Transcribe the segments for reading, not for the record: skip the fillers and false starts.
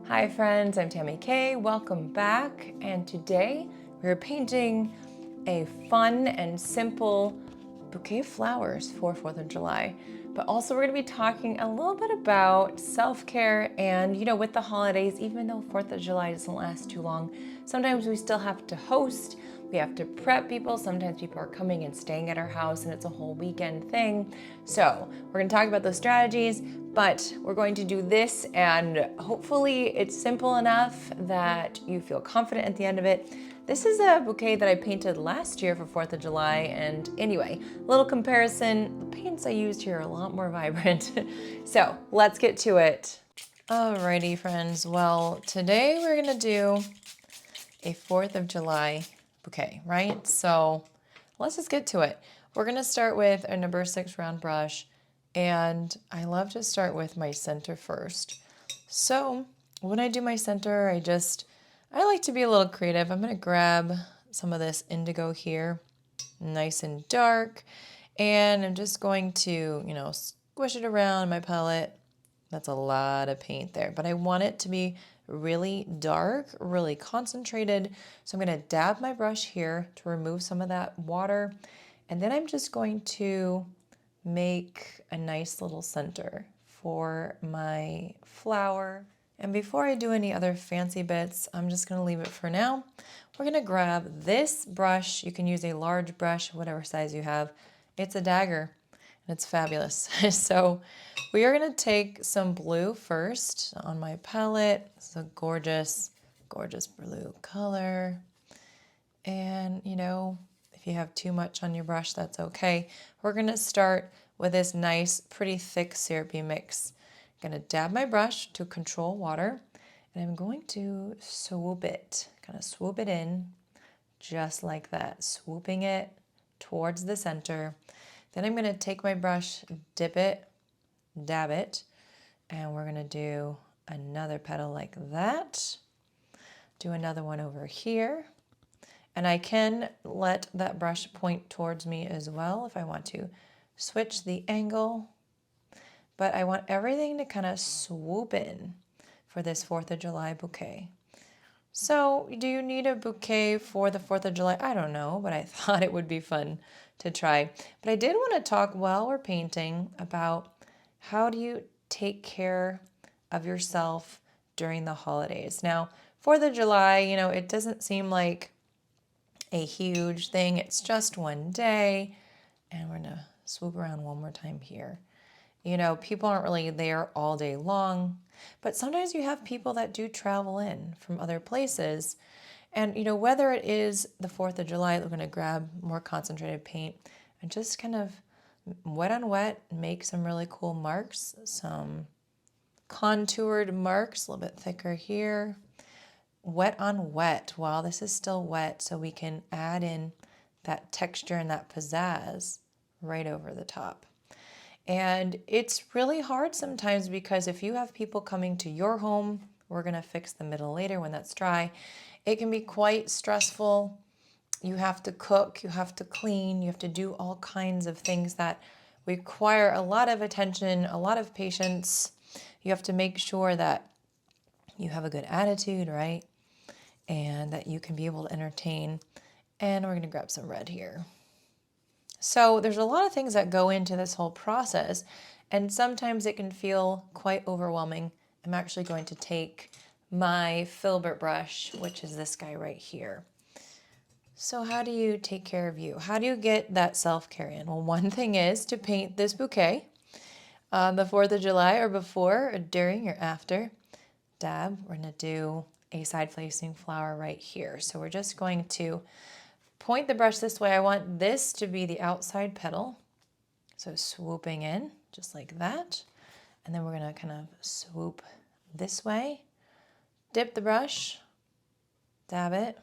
Hi friends, I'm Tammy Kay. Welcome back. And today we're painting a fun and simple bouquet of flowers for 4th of July. But also we're going to be talking a little bit about self-care and, with the holidays, even though 4th of July doesn't last too long, sometimes we still have to host. We have to prep people. Sometimes people are coming and staying at our house and it's a whole weekend thing. So we're going to talk about those strategies, but we're going to do this and hopefully it's simple enough that you feel confident at the end of it. This is a bouquet that I painted last year for 4th of July, and anyway, little comparison, the paints I used here are a lot more vibrant. So let's get to it. Alrighty friends, well today we're gonna do a 4th of July bouquet, right? So let's just get to it. We're gonna start with a number 6 round brush, and I love to start with my center first. So when I do my center, I like to be a little creative. I'm gonna grab some of this indigo here, nice and dark, and I'm just going to, squish it around my palette. That's a lot of paint there, but I want it to be really dark, really concentrated. So I'm going to dab my brush here to remove some of that water. And then I'm just going to make a nice little center for my flower. And before I do any other fancy bits, I'm just going to leave it for now. We're going to grab this brush. You can use a large brush, whatever size you have. It's a dagger. It's fabulous. So we are going to take some blue first on my palette. It's a gorgeous, gorgeous blue color. And, if you have too much on your brush, that's okay. We're going to start with this nice, pretty thick syrupy mix. I'm going to dab my brush to control water, and I'm going to swoop it, kind of swoop it in just like that, swooping it towards the center. Then I'm going to take my brush, dip it, dab it, and we're going to do another petal like that. Do another one over here. And I can let that brush point towards me as well if I want to switch the angle. But I want everything to kind of swoop in for this 4th of July bouquet. So do you need a bouquet for the 4th of July? I don't know, but I thought it would be fun to try. But I did want to talk while we're painting about how do you take care of yourself during the holidays. Now, 4th of July, it doesn't seem like a huge thing. It's just one day. And we're going to swoop around one more time here. People aren't really there all day long, but sometimes you have people that do travel in from other places. And, whether it is the 4th of July, we're going to grab more concentrated paint and just kind of wet on wet, make some really cool marks, some contoured marks, a little bit thicker here. Wet on wet while this is still wet, so we can add in that texture and that pizzazz right over the top. And it's really hard sometimes because if you have people coming to your home, we're going to fix the middle later when that's dry, it can be quite stressful. You have to cook, you have to clean, you have to do all kinds of things that require a lot of attention, a lot of patience. You have to make sure that you have a good attitude, right? And that you can be able to entertain. And we're going to grab some red here. So there's a lot of things that go into this whole process, and sometimes it can feel quite overwhelming. I'm actually going to take my filbert brush, which is this guy right here. So how do you take care of you? How do you get that self-care in? Well, one thing is to paint this bouquet on the 4th of July or before or during or after. Dab, we're going to do a side-facing flower right here. So we're just going to point the brush this way. I want this to be the outside petal. So swooping in just like that. And then we're going to kind of swoop this way. Dip the brush, dab it.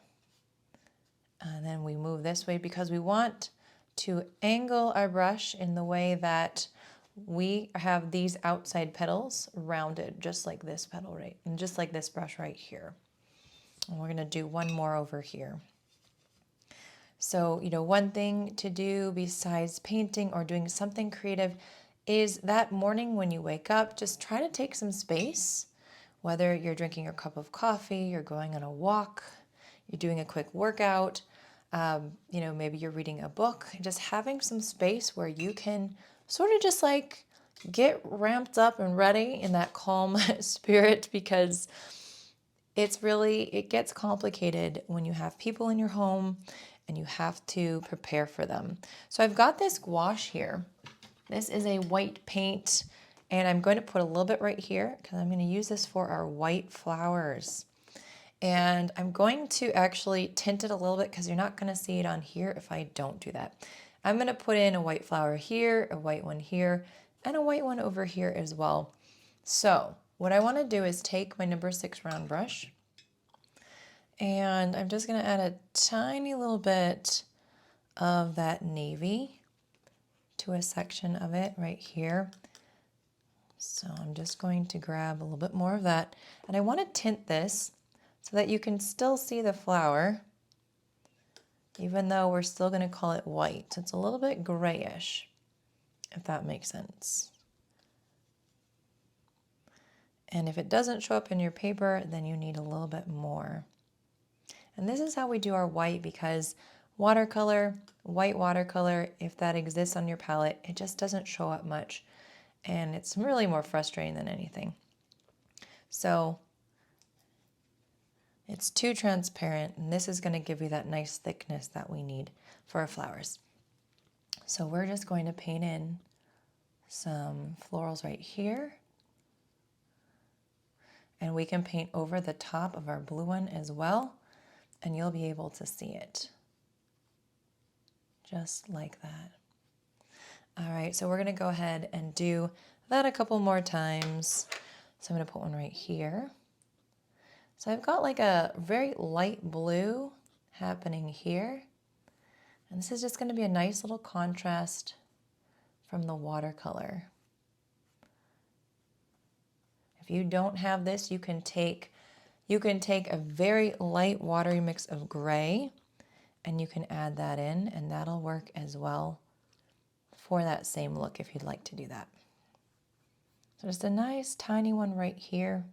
And then we move this way because we want to angle our brush in the way that we have these outside petals rounded, just like this petal right, and just like this brush right here. And we're going to do one more over here. So, one thing to do besides painting or doing something creative is that morning when you wake up, just try to take some space Whether you're drinking your cup of coffee, you're going on a walk, you're doing a quick workout, maybe you're reading a book, just having some space where you can sort of just like get ramped up and ready in that calm spirit, because it gets complicated when you have people in your home and you have to prepare for them. So I've got this gouache here. This is a white paint, and I'm going to put a little bit right here because I'm going to use this for our white flowers. And I'm going to actually tint it a little bit because you're not going to see it on here if I don't do that. I'm going to put in a white flower here, a white one here, and a white one over here as well. So what I want to do is take my number 6 round brush, and I'm just going to add a tiny little bit of that navy to a section of it right here. So I'm just going to grab a little bit more of that, and I want to tint this so that you can still see the flower, even though we're still going to call it white. It's a little bit grayish, if that makes sense. And if it doesn't show up in your paper, then you need a little bit more. And this is how we do our white, because watercolor, white watercolor, if that exists on your palette, it just doesn't show up much. And it's really more frustrating than anything. So it's too transparent, and this is going to give you that nice thickness that we need for our flowers. So we're just going to paint in some florals right here. And we can paint over the top of our blue one as well, and you'll be able to see it. Just like that. All right, so we're going to go ahead and do that a couple more times. So I'm going to put one right here. So I've got like a very light blue happening here. And this is just going to be a nice little contrast from the watercolor. If you don't have this, you can take a very light watery mix of gray, and you can add that in, and that'll work as well for that same look if you'd like to do that. So just a nice tiny one right here.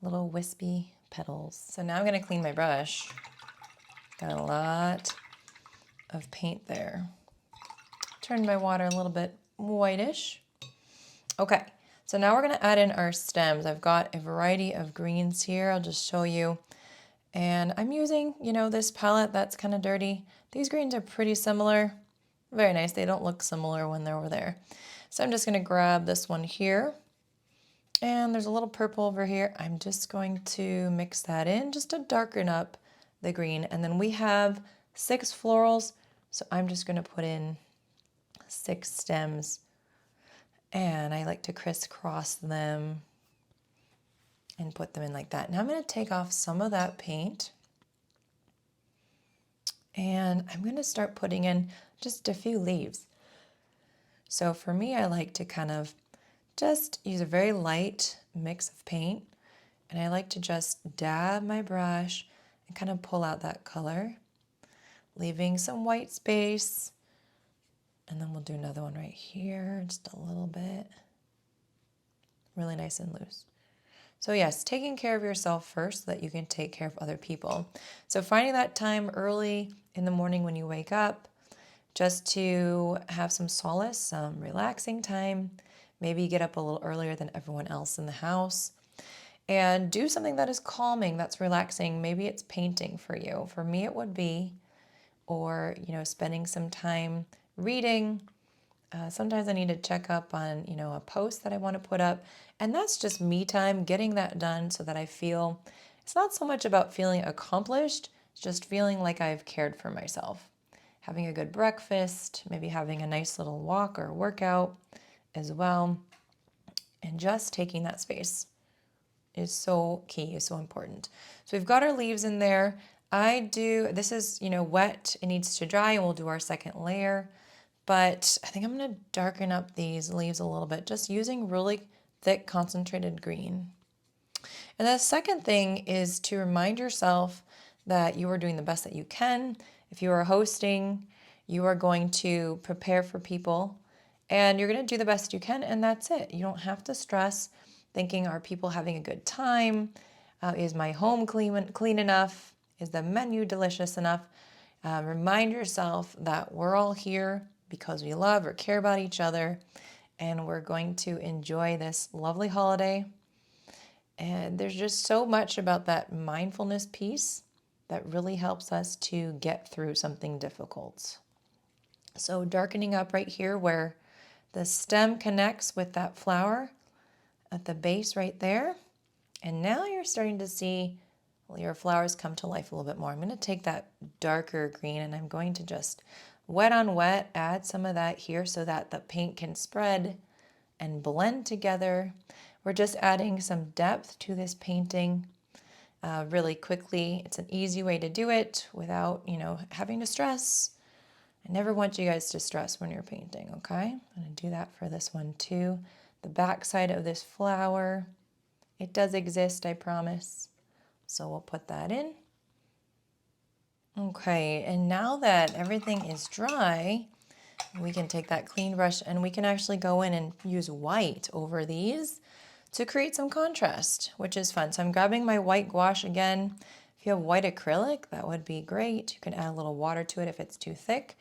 Little wispy petals. So now I'm going to clean my brush. Got a lot of paint there. Turn my water a little bit whitish. Okay, so now we're going to add in our stems. I've got a variety of greens here. I'll just show you. And I'm using, this palette that's kind of dirty. These greens are pretty similar. Very nice. They don't look similar when they're over there. So I'm just going to grab this one here. And there's a little purple over here. I'm just going to mix that in just to darken up the green. And then we have 6 florals. So I'm just going to put in 6 stems. And I like to crisscross them and put them in like that. Now I'm going to take off some of that paint. And I'm going to start putting in just a few leaves. So for me, I like to kind of just use a very light mix of paint, and I like to just dab my brush and kind of pull out that color, leaving some white space, and then we'll do another one right here, just a little bit, really nice and loose. So yes, taking care of yourself first so that you can take care of other people. So finding that time early in the morning when you wake up, just to have some solace, some relaxing time. Maybe get up a little earlier than everyone else in the house and do something that is calming, that's relaxing. Maybe it's painting for you. For me, it would be, or, spending some time reading. Sometimes I need to check up on, a post that I want to put up. And that's just me time, getting that done so that I feel, it's not so much about feeling accomplished, it's just feeling like I've cared for myself. Having a good breakfast, maybe having a nice little walk or workout as well, and just taking that space is so key, is so important. So we've got our leaves in there. This is, wet, it needs to dry, and we'll do our second layer, but I think I'm going to darken up these leaves a little bit, just using really thick concentrated green. And the second thing is to remind yourself that you are doing the best that you can. If you are hosting, you are going to prepare for people, and you're going to do the best you can, and that's it. You don't have to stress. thinking, are people having a good time? Is my home clean enough? Is the menu delicious enough? Remind yourself that we're all here because we love or care about each other, and we're going to enjoy this lovely holiday. And there's just so much about that mindfulness piece that really helps us to get through something difficult. So darkening up right here where the stem connects with that flower at the base right there. And now you're starting to see your flowers come to life a little bit more. I'm going to take that darker green and I'm going to just wet on wet, add some of that here so that the paint can spread and blend together. We're just adding some depth to this painting really quickly. It's an easy way to do it without, having to stress. I never want you guys to stress when you're painting, okay? I'm going to do that for this one too. The back side of this flower, it does exist, I promise. So we'll put that in. Okay, and now that everything is dry, we can take that clean brush and we can actually go in and use white over these to create some contrast, which is fun. So I'm grabbing my white gouache again. If you have white acrylic, that would be great. You can add a little water to it if it's too thick.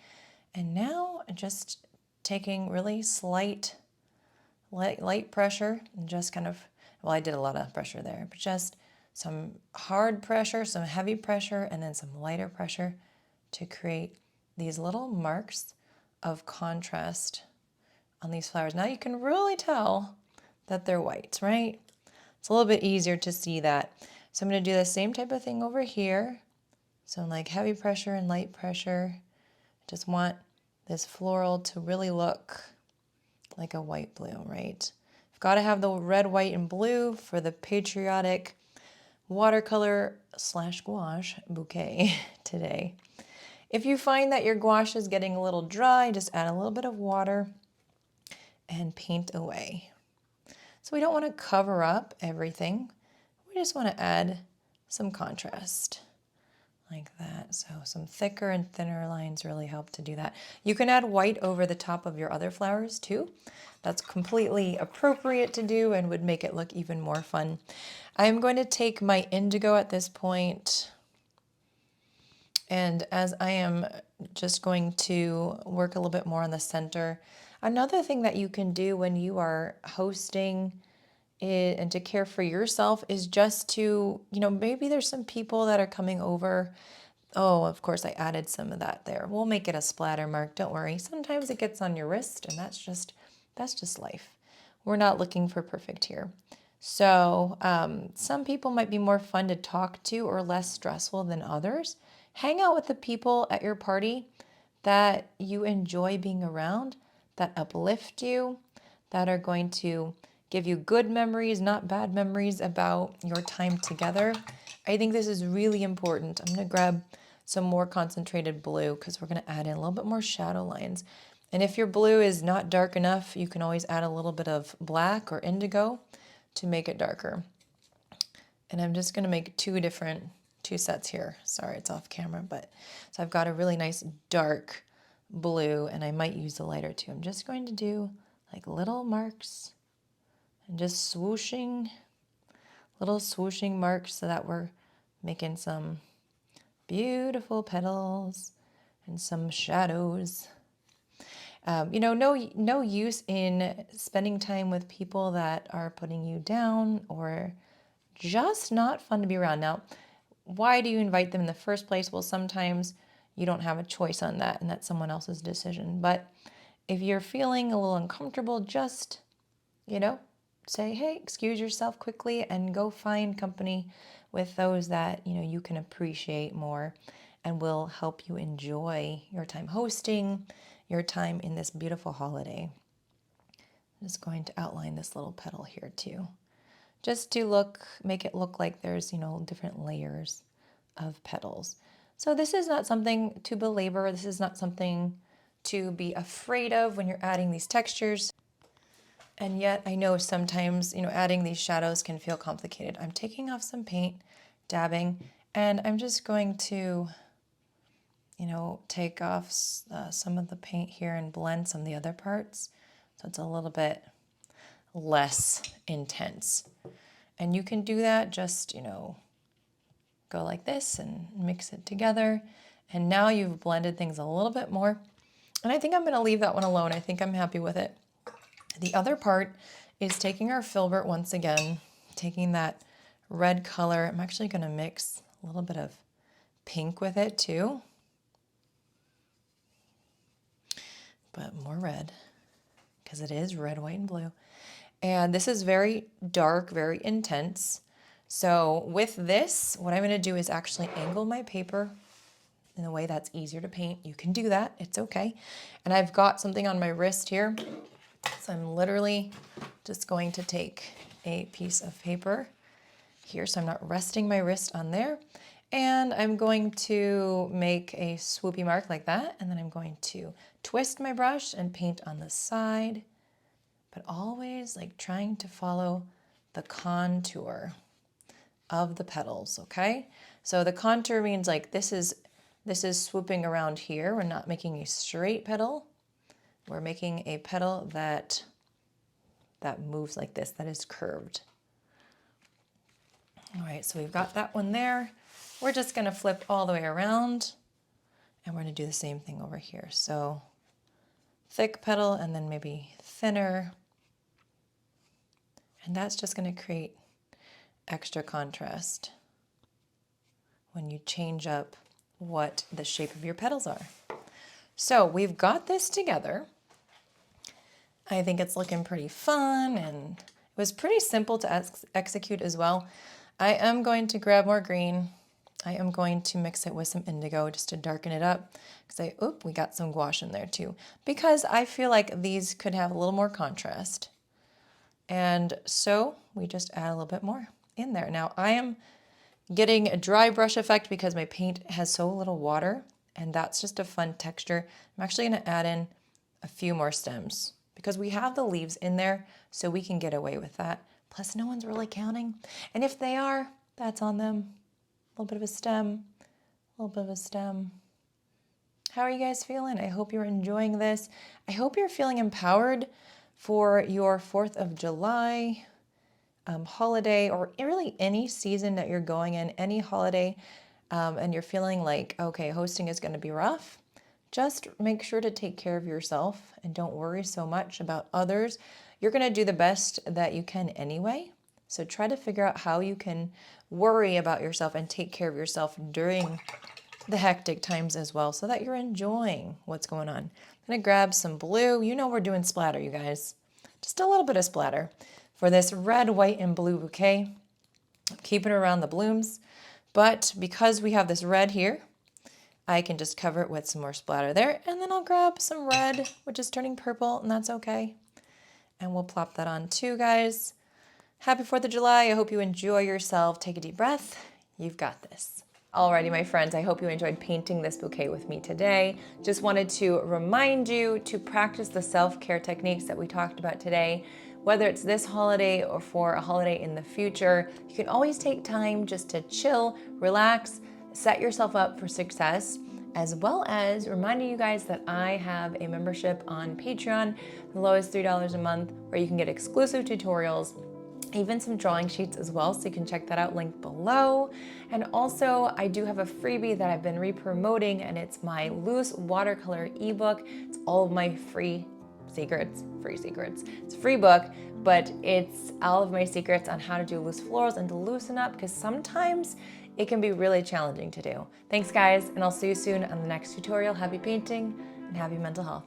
And now just taking really slight, light pressure and just kind of, well, I did a lot of pressure there, but just some hard pressure, some heavy pressure, and then some lighter pressure to create these little marks of contrast on these flowers. Now you can really tell that they're white, right? It's a little bit easier to see that. So I'm going to do the same type of thing over here. So like heavy pressure and light pressure. Just want this floral to really look like a white blue, right? I've got to have the red, white, and blue for the patriotic watercolor / gouache bouquet today. If you find that your gouache is getting a little dry, just add a little bit of water and paint away. So we don't want to cover up everything. We just want to add some contrast like that. So some thicker and thinner lines really help to do that. You can add white over the top of your other flowers too. That's completely appropriate to do and would make it look even more fun. I'm going to take my indigo at this point, and as I am just going to work a little bit more on the center. Another thing that you can do when you are hosting it and to care for yourself is just to, maybe there's some people that are coming over. Oh, of course I added some of that there. We'll make it a splatter mark, don't worry. Sometimes it gets on your wrist and that's just life. We're not looking for perfect here. So some people might be more fun to talk to or less stressful than others. Hang out with the people at your party that you enjoy being around, that uplift you, that are going to give you good memories, not bad memories about your time together. I think this is really important. I'm going to grab some more concentrated blue because we're going to add in a little bit more shadow lines. And if your blue is not dark enough, you can always add a little bit of black or indigo to make it darker. And I'm just going to make two sets here. Sorry, it's off camera, but so I've got a really nice dark blue and I might use the lighter too. I'm just going to do like little marks and just little swooshing marks so that we're making some beautiful petals and some shadows. No use in spending time with people that are putting you down or just not fun to be around. Now, why do you invite them in the first place? Well, sometimes you don't have a choice on that and that's someone else's decision. But if you're feeling a little uncomfortable, just, say, hey, excuse yourself quickly and go find company with those that, you can appreciate more and will help you enjoy your time hosting, your time in this beautiful holiday. I'm just going to outline this little petal here too, just to make it look like there's, different layers of petals. So this is not something to belabor. This is not something to be afraid of when you're adding these textures. And yet I know sometimes, adding these shadows can feel complicated. I'm taking off some paint, dabbing, and I'm just going to, take off some of the paint here and blend some of the other parts. So it's a little bit less intense. And you can do that just, go like this and mix it together. And now you've blended things a little bit more. And I think I'm gonna leave that one alone. I think I'm happy with it. The other part is taking our filbert once again, taking that red color. I'm actually gonna mix a little bit of pink with it too. But more red, because it is red, white, and blue. And this is very dark, very intense. So with this, what I'm gonna do is actually angle my paper in a way that's easier to paint. You can do that, it's okay. And I've got something on my wrist here. So I'm literally just going to take a piece of paper here, so I'm not resting my wrist on there. And I'm going to make a swoopy mark like that, and then I'm going to twist my brush and paint on the side, but always like trying to follow the contour of the petals, okay? So the contour means like this is swooping around here. We're not making a straight petal. We're making a petal that moves like this, that is curved. All right, so we've got that one there. We're just gonna flip all the way around and we're gonna do the same thing over here. So thick petal and then maybe thinner. And that's just gonna create extra contrast when you change up what the shape of your petals are. So we've got this together. I think it's looking pretty fun, and it was pretty simple to execute as well. I am going to grab more green. I am going to mix it with some indigo just to darken it up, because we got some gouache in there too, because I feel like these could have a little more contrast. And so we just add a little bit more in there. Now I am getting a dry brush effect because my paint has so little water, and that's just a fun texture. I'm actually gonna add in a few more stems because we have the leaves in there, so we can get away with that. Plus no one's really counting. And if they are, that's on them. A little bit of a stem, a little bit of a stem. How are you guys feeling? I hope you're enjoying this. I hope you're feeling empowered for your 4th of July holiday, or really any season that you're going in, any holiday, and you're feeling like, okay, hosting is gonna be rough. Just make sure to take care of yourself and don't worry so much about others. You're gonna do the best that you can anyway. So try to figure out how you can worry about yourself and take care of yourself during the hectic times as well, so that you're enjoying what's going on. I'm gonna grab some blue. You know we're doing splatter, you guys. Just a little bit of splatter for this red, white, and blue bouquet. Keep it around the blooms. But because we have this red here, I can just cover it with some more splatter there, and then I'll grab some red, which is turning purple, and that's okay. And we'll plop that on too, guys. Happy 4th of July. I hope you enjoy yourself. Take a deep breath. You've got this. Alrighty, my friends, I hope you enjoyed painting this bouquet with me today. Just wanted to remind you to practice the self-care techniques that we talked about today. Whether it's this holiday or for a holiday in the future, you can always take time just to chill, relax, set yourself up for success, as well as reminding you guys that I have a membership on Patreon, the lowest $3 a month, where you can get exclusive tutorials, even some drawing sheets as well, so you can check that out, link below. And also, I do have a freebie that I've been re-promoting, and it's my loose watercolor ebook. It's all of my free secrets. It's a free book, but it's all of my secrets on how to do loose florals and to loosen up, because sometimes it can be really challenging to do. Thanks guys, and I'll see you soon on the next tutorial. Happy painting and happy mental health.